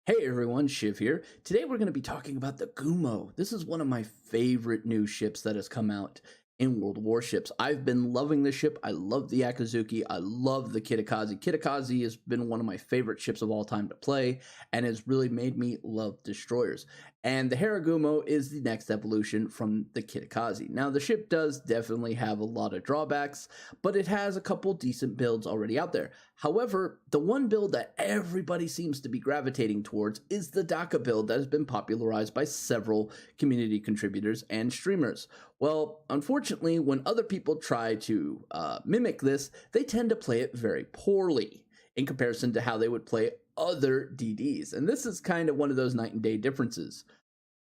Hey everyone, Shiv here. Today we're going to be talking about the Gumo. This is one of my favorite new ships that has come out in World Warships. I've been loving this ship. I love the Akazuki. I love the Kitakazi. Kitakazi has been one of my favorite ships of all time to play and has really made me love destroyers. And the Harugumo is the next evolution from the Kitakazi. Now the ship does definitely have a lot of drawbacks, but it has a couple decent builds already out there. However, the one build that everybody seems to be gravitating towards is the Daka build that has been popularized by several community contributors and streamers. Well, unfortunately, when other people try to mimic this, they tend to play it very poorly in comparison to how they would play other DDs. And this is kind of one of those night and day differences.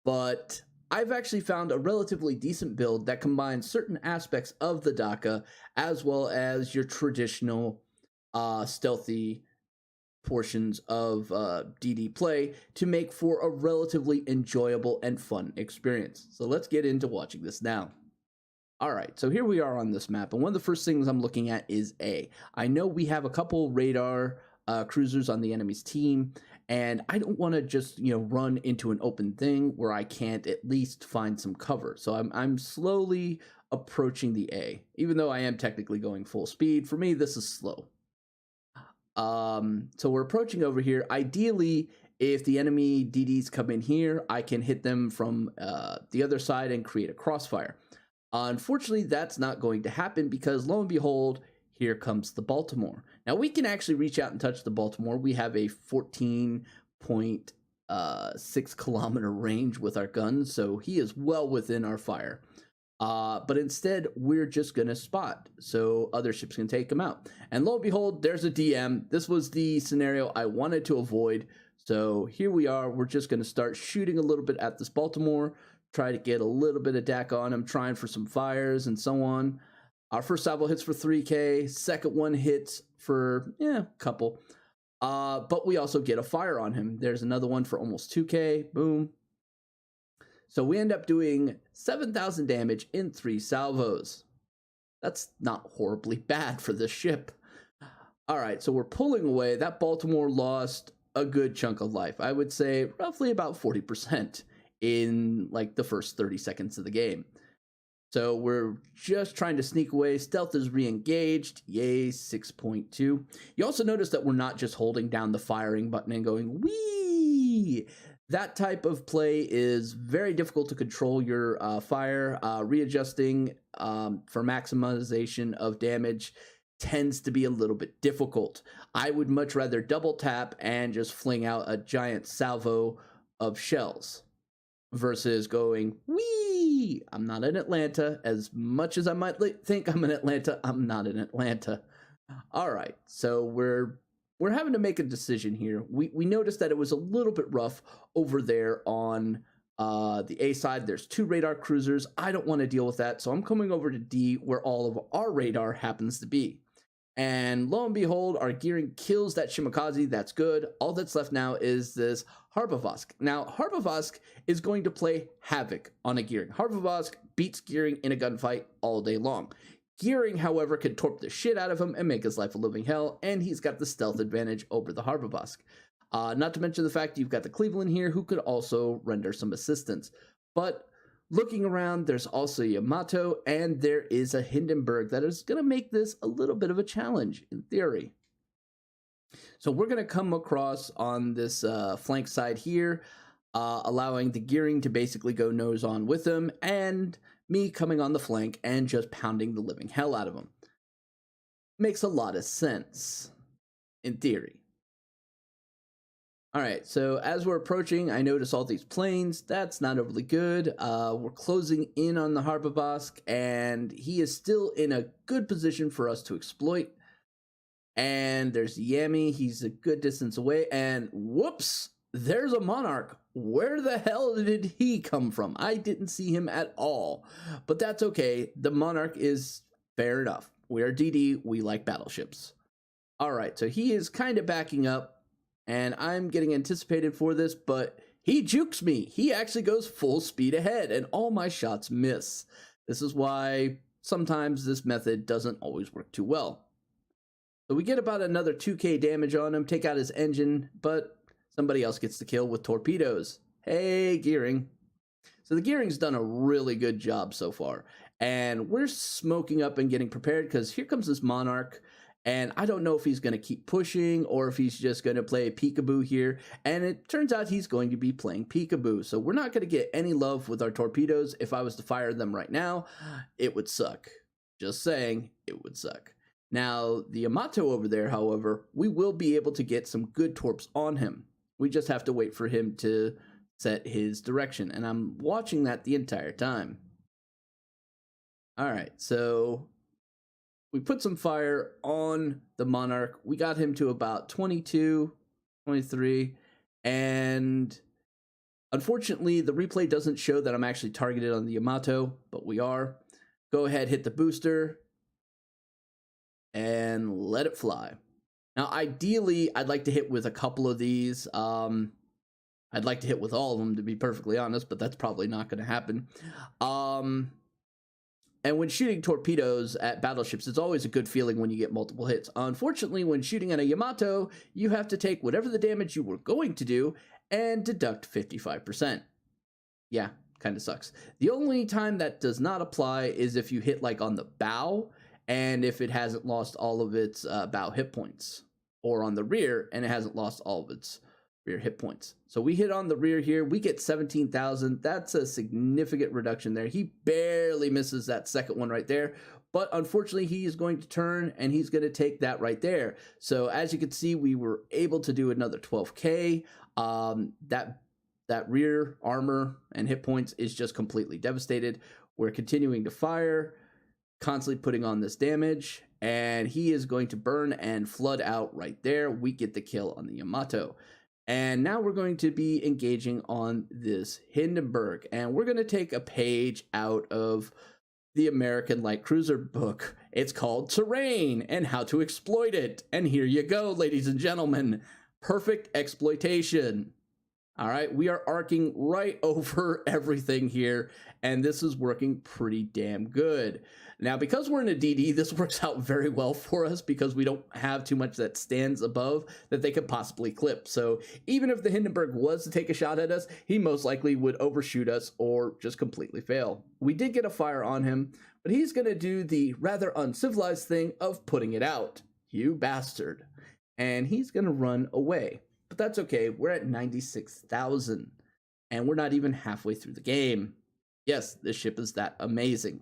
But I've actually found a relatively decent build that combines certain aspects of the Daka as well as your traditional stealthy portions of DD play to make for a relatively enjoyable and fun experience. So let's get into watching this now. Alright, so here we are on this map, and one of the first things I'm looking at is A. I know we have a couple radar cruisers on the enemy's team, and I don't want to just, run into an open thing where I can't at least find some cover. So I'm slowly approaching the A, even though I am technically going full speed. For me, this is slow. So we're approaching over here. Ideally, if the enemy DDs come in here, I can hit them from the other side and create a crossfire. Unfortunately, that's not going to happen because lo and behold, here comes the Baltimore. Now we can actually reach out and touch the Baltimore. We have a 14.6 kilometer range with our guns, so he is well within our fire. But instead, we're just going to spot so other ships can take him out. And lo and behold, there's a DM. This was the scenario I wanted to avoid. So here we are. We're just going to start shooting a little bit at this Baltimore, try to get a little bit of DAC on him, trying for some fires and so on. Our first salvo hits for 3K. Second one hits for, a couple. But we also get a fire on him. There's another one for almost 2K. Boom. So we end up doing 7,000 damage in 3 salvos. That's not horribly bad for this ship. All right, so we're pulling away. That Baltimore lost a good chunk of life. I would say roughly about 40% in like the first 30 seconds of the game. So we're just trying to sneak away. Stealth is re-engaged. Yay, 6.2. You also notice that we're not just holding down the firing button and going, whee! That type of play is very difficult to control your fire. Readjusting for maximization of damage tends to be a little bit difficult. I would much rather double tap and just fling out a giant salvo of shells versus going, whee! I'm not in Atlanta. As much as I might think I'm in Atlanta, I'm not in Atlanta. All right, so we're having to make a decision here. We noticed that it was a little bit rough over there on the A side. There's 2 radar cruisers. I don't want to deal with that, so I'm coming over to D where all of our radar happens to be. And lo and behold, our gearing kills that Shimakaze. That's good. All that's left now is this Harbovask. Now, Harbovask is going to play havoc on a gearing. Harbovask beats gearing in a gunfight all day long. Gearing, however, can torp the shit out of him and make his life a living hell, and he's got the stealth advantage over the Harbovask. Not to mention the fact you've got the Cleveland here, who could also render some assistance. But looking around, there's also Yamato, and there is a Hindenburg that is going to make this a little bit of a challenge, in theory. So we're going to come across on this flank side here, allowing the gearing to basically go nose on with him, and me coming on the flank and just pounding the living hell out of him. Makes a lot of sense, in theory. Alright, so as we're approaching, I notice all these planes. That's not overly good. We're closing in on the Harbovask, and he is still in a good position for us to exploit. And there's Yami. He's a good distance away, and whoops! There's a Monarch. Where the hell did he come from? I didn't see him at all. But that's okay. The Monarch is fair enough. We are DD. We like battleships. Alright, so he is kind of backing up. And I'm getting anticipated for this, but he jukes me. He actually goes full speed ahead, and all my shots miss. This is why sometimes this method doesn't always work too well. So we get about another 2k damage on him, take out his engine, but Somebody else gets the kill with torpedoes. Hey, gearing. So the gearing's done a really good job so far. And we're smoking up and getting prepared because here comes this Monarch. And I don't know if he's going to keep pushing or if he's just going to play peekaboo here. And it turns out he's going to be playing peekaboo. So we're not going to get any love with our torpedoes. If I was to fire them right now, it would suck. Just saying, it would suck. Now, the Yamato over there, however, we will be able to get some good torps on him. We just have to wait for him to set his direction. And I'm watching that the entire time. All right, so we put some fire on the Monarch. We got him to about 22, 23, and unfortunately, the replay doesn't show that I'm actually targeted on the Yamato, but we are. Go ahead, hit the booster, and let it fly. Now, ideally, I'd like to hit with a couple of these. I'd like to hit with all of them, to be perfectly honest, but that's probably not going to happen. And when shooting torpedoes at battleships, it's always a good feeling when you get multiple hits. Unfortunately, when shooting at a Yamato, you have to take whatever the damage you were going to do and deduct 55%. Yeah, kind of sucks. The only time that does not apply is if you hit like on the bow and if it hasn't lost all of its bow hit points, or on the rear and it hasn't lost all of its rear hit points. So we hit on the rear here. We get 17,000. That's a significant reduction there. He barely misses that second one right there. But unfortunately, he is going to turn and he's going to take that right there. So as you can see, we were able to do another 12K. That rear armor and hit points is just completely devastated. We're continuing to fire, constantly putting on this damage, and he is going to burn and flood out right there. We get the kill on the Yamato. And now we're going to be engaging on this Hindenburg, and we're going to take a page out of the American light cruiser book. It's called Terrain and How to Exploit It. And here you go, ladies and gentlemen. Perfect exploitation. All right, we are arcing right over everything here, and this is working pretty damn good. Now, because we're in a DD, this works out very well for us because we don't have too much that stands above that they could possibly clip. So even if the Hindenburg was to take a shot at us, he most likely would overshoot us or just completely fail. We did get a fire on him, but he's going to do the rather uncivilized thing of putting it out. You bastard. And he's going to run away. But that's okay. We're at 96,000, and we're not even halfway through the game. Yes, this ship is that amazing.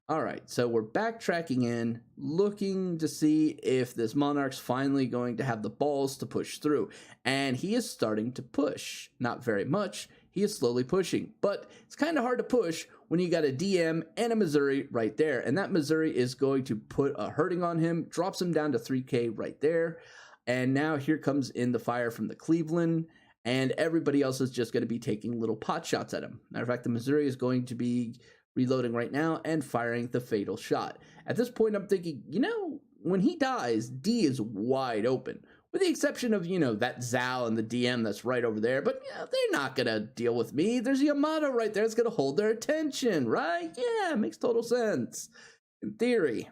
All right, so we're backtracking in, looking to see if this Monarch's finally going to have the balls to push through. And he is starting to push. Not very much. He is slowly pushing. But it's kind of hard to push when you got a DM and a Missouri right there. And that Missouri is going to put a hurting on him, drops him down to 3K right there. And now here comes in the fire from the Cleveland. And everybody else is just going to be taking little pot shots at him. Matter of fact, the Missouri is going to be reloading right now and firing the fatal shot. At this point, I'm thinking, you know, when he dies, D is wide open. With the exception of, you know, that Zhao and the DM that's right over there. But, you know, they're not going to deal with me. There's Yamato right there that's going to hold their attention, right? Yeah, makes total sense. In theory.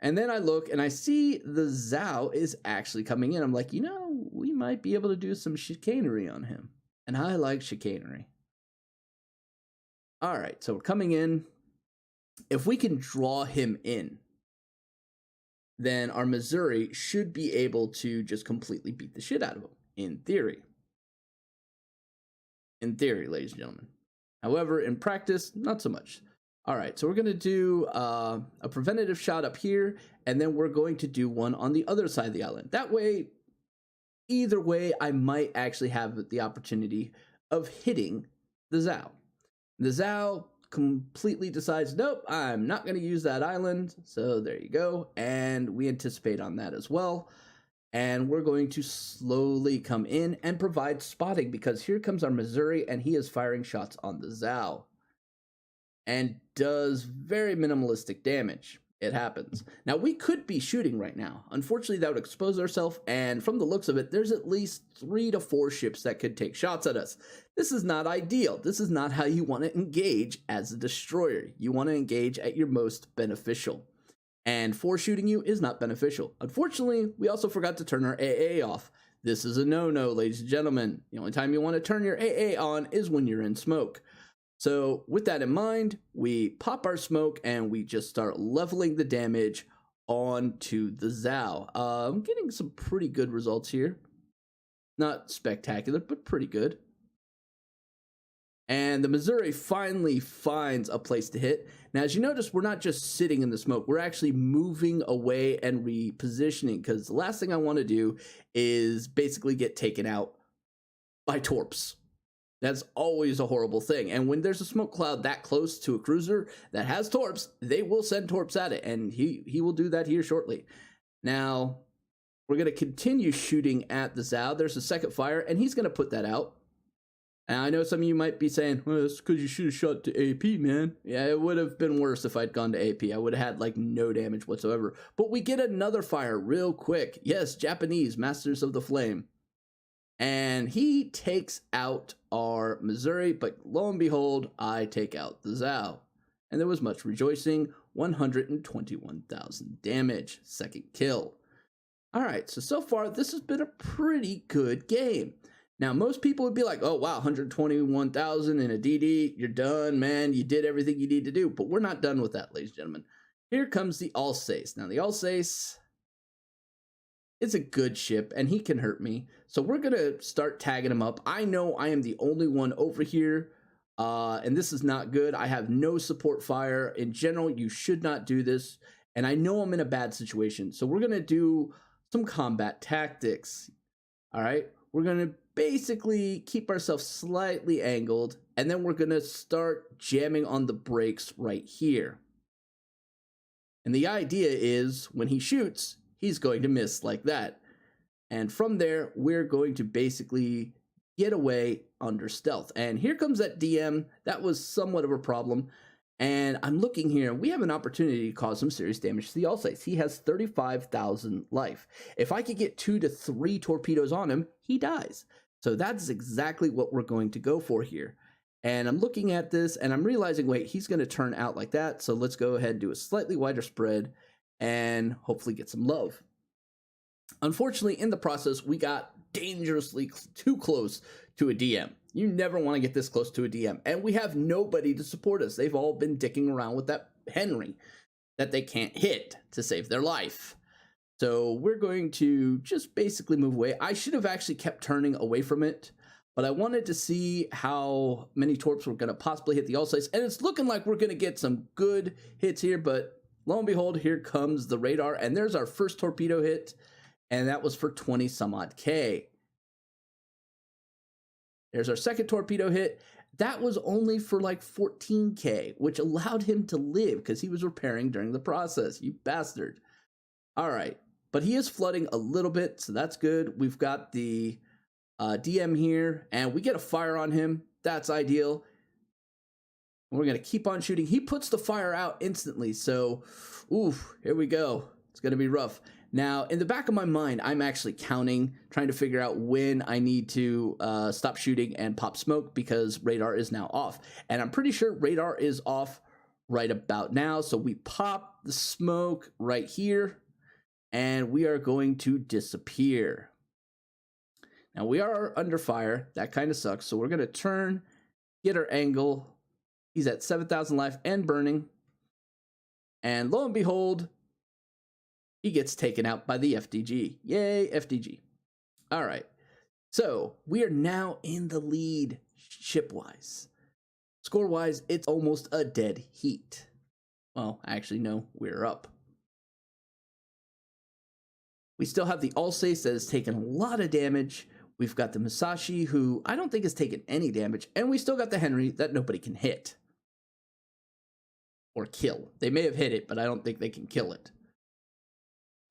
And then I look and I see the Zhao is actually coming in. I'm like, you know, we might be able to do some chicanery on him. And I like chicanery. All right, so we're coming in. If we can draw him in, then our Missouri should be able to just completely beat the shit out of him, in theory. In theory, ladies and gentlemen. However, in practice, not so much. All right, so we're going to do a preventative shot up here, and then we're going to do one on the other side of the island. That way, either way, I might actually have the opportunity of hitting the Zhao. The Zhao completely decides, nope, I'm not going to use that island. So there you go. And we anticipate on that as well. And we're going to slowly come in and provide spotting because here comes our Missouri and he is firing shots on the Zhao. And does very minimalistic damage. It happens. Now, we could be shooting right now. Unfortunately, that would expose ourselves, and from the looks of it, there's at least 3 to 4 ships that could take shots at us. This is not ideal. This is not how you want to engage as a destroyer. You want to engage at your most beneficial. And 4 shooting you is not beneficial. Unfortunately, we also forgot to turn our AA off. This is a no-no, ladies and gentlemen. The only time you want to turn your AA on is when you're in smoke. So with that in mind, we pop our smoke and we just start leveling the damage onto the Zao. I'm getting some pretty good results here. Not spectacular, but pretty good. And the Missouri finally finds a place to hit. Now, as you notice, we're not just sitting in the smoke. We're actually moving away and repositioning, because the last thing I want to do is basically get taken out by torps. That's always a horrible thing. And when there's a smoke cloud that close to a cruiser that has torps, they will send torps at it. And he will do that here shortly. Now, we're going to continue shooting at the Zao. There's a second fire, and he's going to put that out. And I know some of you might be saying, well, that's because you should have shot to AP, man. Yeah, it would have been worse if I'd gone to AP. I would have had, like, no damage whatsoever. But we get another fire real quick. Yes, Japanese, Masters of the Flame. And he takes out our Missouri, but lo and behold, I take out the Zao. And there was much rejoicing. 121,000 damage. Second kill. All right, so far, this has been a pretty good game. Now, most people would be like, oh, wow, 121,000 in a DD. You're done, man. You did everything you need to do. But we're not done with that, ladies and gentlemen. Here comes the Alsace. Now, the Alsace is a good ship, and he can hurt me. So we're going to start tagging him up. I know I am the only one over here, and this is not good. I have no support fire. In general, you should not do this. And I know I'm in a bad situation. So we're going to do some combat tactics. All right? We're going to basically keep ourselves slightly angled, and then we're going to start jamming on the brakes right here. And the idea is when he shoots, he's going to miss like that. And from there, we're going to basically get away under stealth. And here comes that DM. That was somewhat of a problem. And I'm looking here, we have an opportunity to cause some serious damage to the Alsace. He has 35,000 life. If I could get 2 to 3 torpedoes on him, he dies. So that's exactly what we're going to go for here. And I'm looking at this and I'm realizing, wait, he's going to turn out like that. So let's go ahead and do a slightly wider spread and hopefully get some love. Unfortunately, in the process, we got dangerously too close to a DM. You never want to get this close to a DM. And we have nobody to support us. They've all been dicking around with that Henry that they can't hit to save their life. So we're going to just basically move away. I should have actually kept turning away from it, but I wanted to see how many torps were going to possibly hit the Alsace. And it's looking like we're going to get some good hits here, but lo and behold, here comes the radar. And there's our first torpedo hit. And that was for 20 some odd K. There's our second torpedo hit. That was only for like 14K, which allowed him to live because he was repairing during the process. You bastard. All right. But he is flooding a little bit, so that's good. We've got the DM here, and we get a fire on him. That's ideal. We're going to keep on shooting. He puts the fire out instantly, so, oof, here we go. It's going to be rough. Now, in the back of my mind, I'm actually counting, trying to figure out when I need to stop shooting and pop smoke because radar is now off. And I'm pretty sure radar is off right about now. So we pop the smoke right here, and we are going to disappear. Now, we are under fire. That kind of sucks. So we're going to turn, get our angle. He's at 7,000 life and burning. And lo and behold, he gets taken out by the FDG. Yay, FDG. All right. So we are now in the lead ship-wise. Score-wise, it's almost a dead heat. Well, actually, no, we're up. We still have the Alsace that has taken a lot of damage. We've got the Musashi, who I don't think has taken any damage. And we still got the Henry that nobody can hit. Or kill. They may have hit it, but I don't think they can kill it.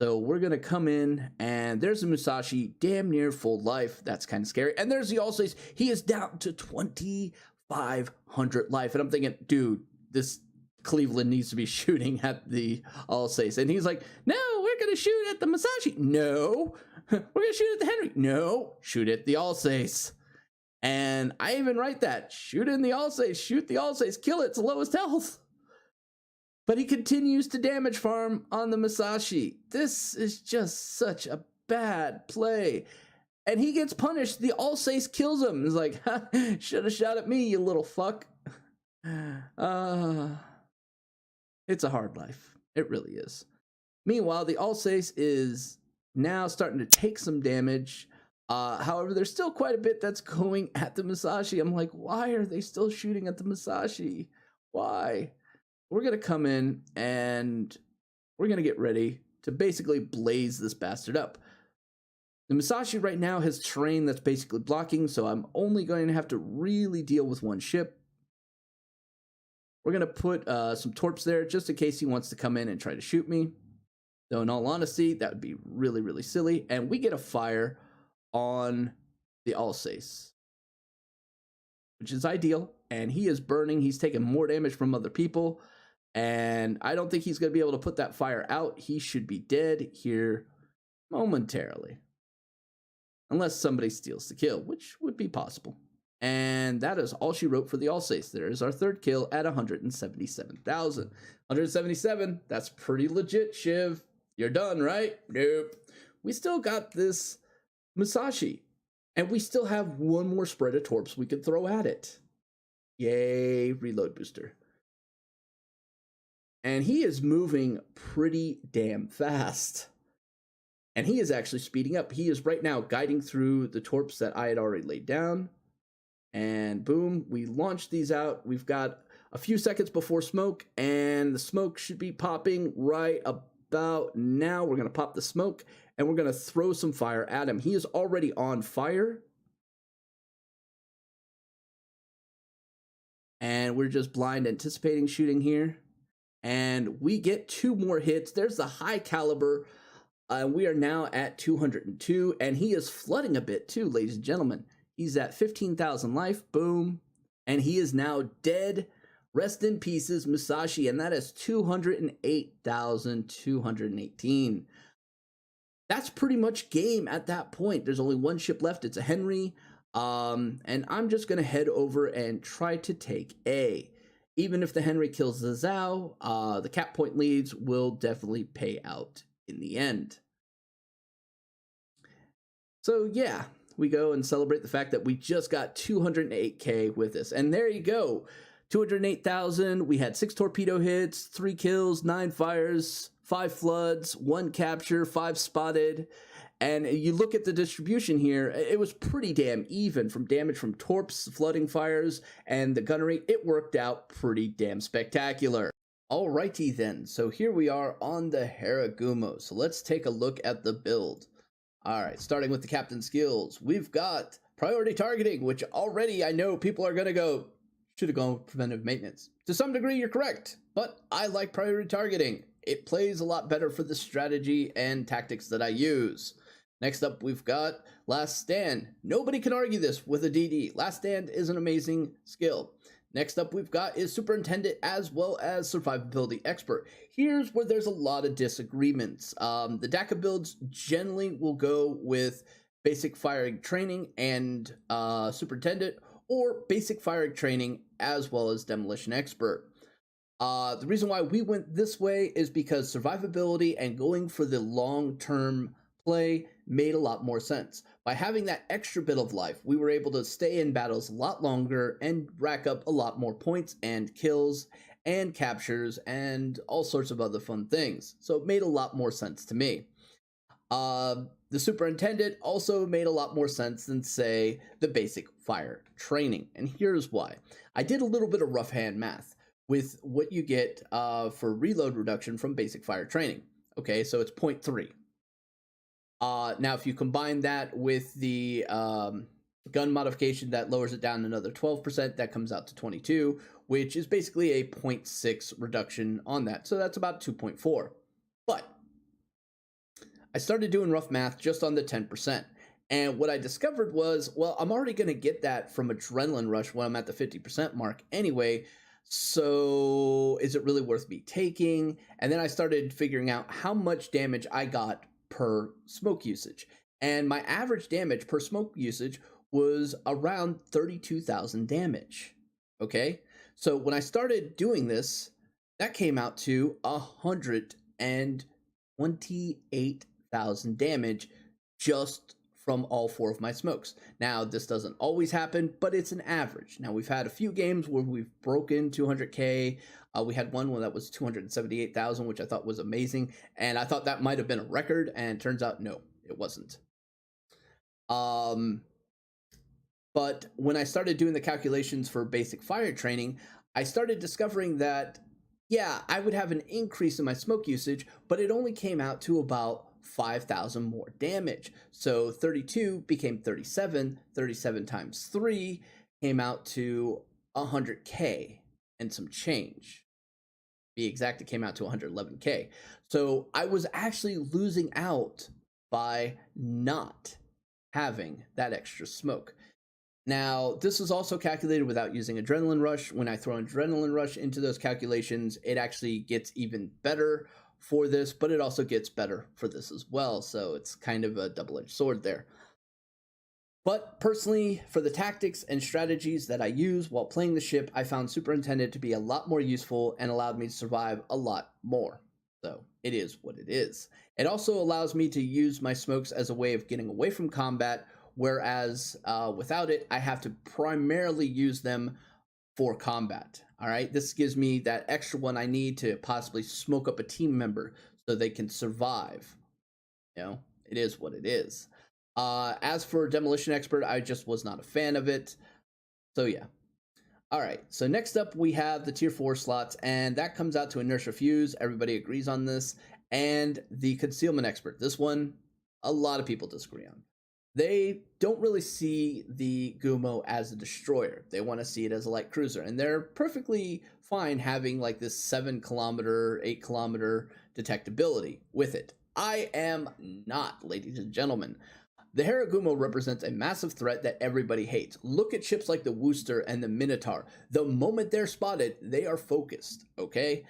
So we're going to come in, and there's a Musashi, damn near full life. That's kind of scary. And there's the Alsace. He is down to 2,500 life. And I'm thinking, dude, this Cleveland needs to be shooting at the Alsace. And he's like, no, we're going to shoot at the Musashi. No, we're going to shoot at the Henry. No, shoot at the Alsace. And I even write that. Shoot in the Alsace. Shoot the Alsace. Kill it. It's the lowest health. But he continues to damage farm on the Musashi. This is just such a bad play. And he gets punished. The Alsace kills him. He's like, should have shot at me, you little fuck. It's a hard life. It really is. Meanwhile, the Alsace is now starting to take some damage. However, there's still quite a bit that's going at the Musashi. I'm like, why are they still shooting at the Musashi? Why? We're going to come in and we're going to get ready to basically blaze this bastard up. The Musashi right now has terrain that's basically blocking, so I'm only going to have to really deal with one ship. We're going to put some torps there just in case he wants to come in and try to shoot me. Though in all honesty, that would be really, really silly. And we get a fire on the Alsace, which is ideal. And he is burning. He's taking more damage from other people. And I don't think he's going to be able to put that fire out. He should be dead here momentarily. Unless somebody steals the kill, which would be possible. And that is all she wrote for the Alsace. There is our third kill at 177,000. 177, that's pretty legit, Shiv. You're done, right? Nope. We still got this Musashi. And we still have one more spread of torps we could throw at it. Yay, reload booster. And he is moving pretty damn fast. And he is actually speeding up. He is right now guiding through the torps that I had already laid down. And boom, we launch these out. We've got a few seconds before smoke, and the smoke should be popping right about now. We're going to pop the smoke, and we're going to throw some fire at him. He is already on fire. And we're just blind anticipating shooting here. And we get 2 more hits. There's the high caliber. We are now at 202, and he is flooding a bit too, ladies and gentlemen. He's at 15,000 life, boom, and he is now dead. Rest in pieces, Musashi, and that is 208,218. That's pretty much game at that point. There's only one ship left. It's a Henry, and I'm just going to head over and try to take A. Even if the Henry kills the Zhao, the cap point leads will definitely pay out in the end. So yeah, we go and celebrate the fact that we just got 208k with this. And there you go, 208,000. We had 6 torpedo hits, 3 kills, 9 fires, 5 floods, 1 capture, 5 spotted. And you look at the distribution here, it was pretty damn even from damage from torps, flooding fires, and the gunnery. It worked out pretty damn spectacular. Alrighty then, so here we are on the Harugumo. So let's take a look at the build. Alright, starting with the captain skills. We've got priority targeting, which already I know people are going to go, should have gone with preventive maintenance. To some degree, you're correct, but I like priority targeting. It plays a lot better for the strategy and tactics that I use. Next up, we've got Last Stand. Nobody can argue this with a DD. Last Stand is an amazing skill. Next up we've got is Superintendent as well as Survivability Expert. Here's where there's a lot of disagreements. The DACA builds generally will go with Basic Firing Training and Superintendent, or Basic Firing Training as well as Demolition Expert. The reason why we went this way is because survivability and going for the long-term play made a lot more sense. By having that extra bit of life, we were able to stay in battles a lot longer and rack up a lot more points and kills and captures and all sorts of other fun things. So it made a lot more sense to me. The Superintendent also made a lot more sense than, say, the Basic Fire Training. And here's why. I did a little bit of rough hand math with what you get for reload reduction from Basic Fire Training. Okay, so it's 0.3. Now, if you combine that with the gun modification that lowers it down another 12%, that comes out to 22, which is basically a 0.6 reduction on that. So that's about 2.4. But I started doing rough math just on the 10%. And what I discovered was, well, I'm already going to get that from Adrenaline Rush when I'm at the 50% mark anyway. So is it really worth me taking? And then I started figuring out how much damage I got per smoke usage, and my average damage per smoke usage was around 32,000 damage. Okay, so when I started doing this, that came out to 128,000 damage just from all 4 of my smokes. Now, this doesn't always happen, but it's an average. Now, we've had a few games where we've broken 200K. We had one where that was 278,000, which I thought was amazing. And I thought that might have been a record, and turns out, no, it wasn't. But when I started doing the calculations for basic fire training, I started discovering that, yeah, I would have an increase in my smoke usage, but it only came out to about 5,000 more damage. So 32 became 37, 37 times 3 came out to 100K and some change. Be exact, it came out to 111K. So I was actually losing out by not having that extra smoke. Now, this is also calculated without using Adrenaline Rush. When I throw Adrenaline Rush into those calculations, it actually gets even better for this, but it also gets better for this as well. So it's kind of a double-edged sword there. But personally, for the tactics and strategies that I use while playing the ship, I found Superintendent to be a lot more useful and allowed me to survive a lot more. So it is what it is. It also allows me to use my smokes as a way of getting away from combat, whereas without it, I have to primarily use them for combat. All right, this gives me that extra one I need to possibly smoke up a team member so they can survive. You know, it is what it is. As for Demolition Expert, I just was not a fan of it. So yeah. All right, so next up we have the tier 4 slots, and that comes out to Inertia Fuse. Everybody agrees on this. And the Concealment Expert. This one, a lot of people disagree on. They don't really see the Gumo as a destroyer. They want to see it as a light cruiser, and they're perfectly fine having like this 7-kilometer, 8-kilometer detectability with it. I am not, ladies and gentlemen. The Harugumo represents a massive threat that everybody hates. Look at ships like the Wooster and the Minotaur. The moment they're spotted, they are focused, okay?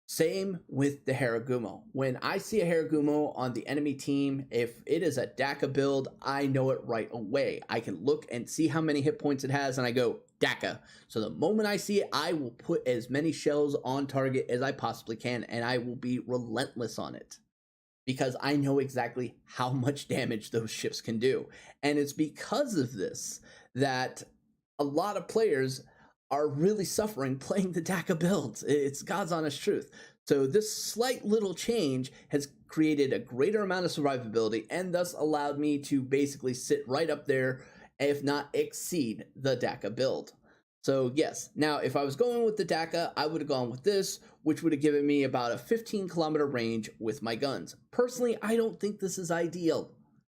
Same with the Harugumo. When I see a Harugumo on the enemy team, if it is a DACA build, I know it right away. I can look and see how many hit points it has, and I go, DACA. So the moment I see it, I will put as many shells on target as I possibly can, and I will be relentless on it, because I know exactly how much damage those ships can do. And it's because of this that a lot of players are really suffering playing the DACA builds. It's God's honest truth. So this slight little change has created a greater amount of survivability and thus allowed me to basically sit right up there, if not exceed the DACA build. So yes, now if I was going with the DACA, I would have gone with this, which would have given me about a 15-kilometer range with my guns. Personally, I don't think this is ideal.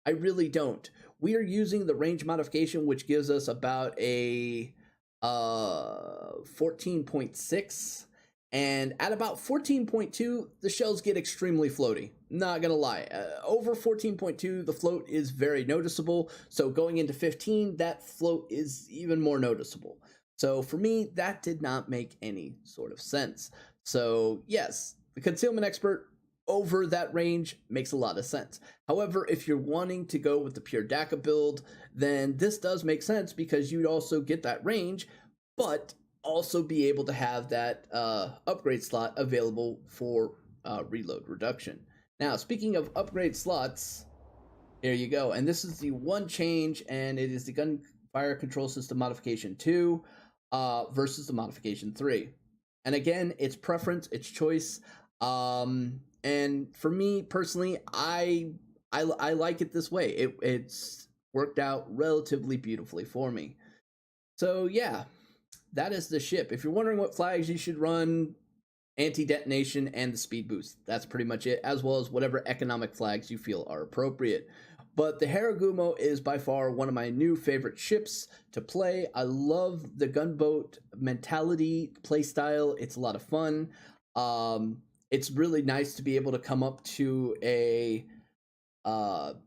I really don't. We are using the range modification, which gives us about a 14.6, and at about 14.2 the shells get extremely floaty, not gonna lie. Over 14.2 the float is very noticeable, so going into 15 that float is even more noticeable. So for me, that did not make any sort of sense. So yes, the Concealment Expert over that range makes a lot of sense. However, if you're wanting to go with the pure DACA build, then this does make sense because you'd also get that range, but also be able to have that upgrade slot available for reload reduction. Now, speaking of upgrade slots, here you go. And this is the one change, and it is the Gunfire Control System Modification 2 versus the Modification 3. And again, it's preference, it's choice. And for me personally, I like it this way. It's worked out relatively beautifully for me. So yeah, that is the ship. If you're wondering what flags you should run, anti-detonation and the speed boost. That's pretty much it, as well as whatever economic flags you feel are appropriate. But the Harugumo is by far one of my new favorite ships to play. I love the gunboat mentality playstyle. It's a lot of fun. It's really nice to be able to come up to a Habavab,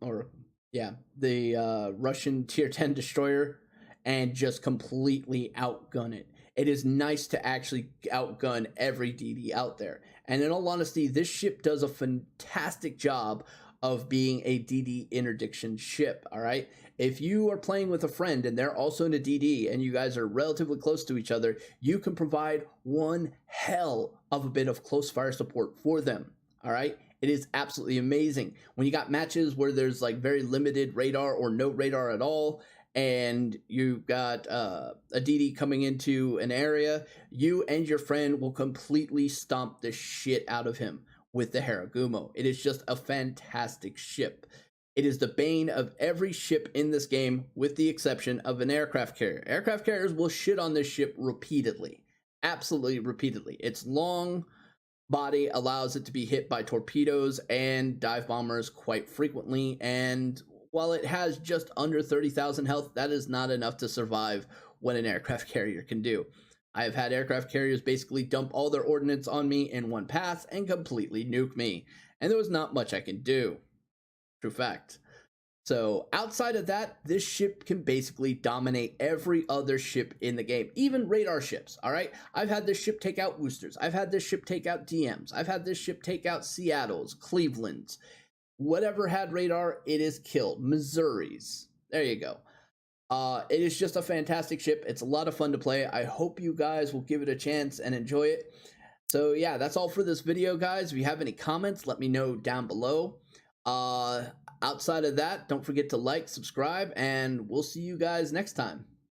or yeah, the Russian tier 10 destroyer, and just completely outgun it. It is nice to actually outgun every DD out there. And in all honesty, this ship does a fantastic job of being a DD interdiction ship, all right? If you are playing with a friend and they're also in a DD and you guys are relatively close to each other, you can provide one hell of a bit of close fire support for them, all right? It is absolutely amazing. When you got matches where there's like very limited radar or no radar at all, and you've got a DD coming into an area, you and your friend will completely stomp the shit out of him with the Harugumo. It is just a fantastic ship. It is the bane of every ship in this game, with the exception of an aircraft carrier. Aircraft carriers will shit on this ship repeatedly. Absolutely repeatedly. Its long body allows it to be hit by torpedoes and dive bombers quite frequently, and while it has just under 30,000 health, that is not enough to survive what an aircraft carrier can do. I have had aircraft carriers basically dump all their ordnance on me in one pass and completely nuke me, and there was not much I can do. True fact. So outside of that, this ship can basically dominate every other ship in the game, even radar ships. All right, I've had this ship take out Woosters. I've had this ship take out DMs. I've had this ship take out Seattle's, Cleveland's. Whatever had radar, it is killed. Missouri's. There you go. It is just a fantastic ship. It's a lot of fun to play. I hope you guys will give it a chance and enjoy it. So yeah, that's all for this video, guys. If you have any comments, let me know down below. Outside of that, don't forget to like, subscribe, and we'll see you guys next time.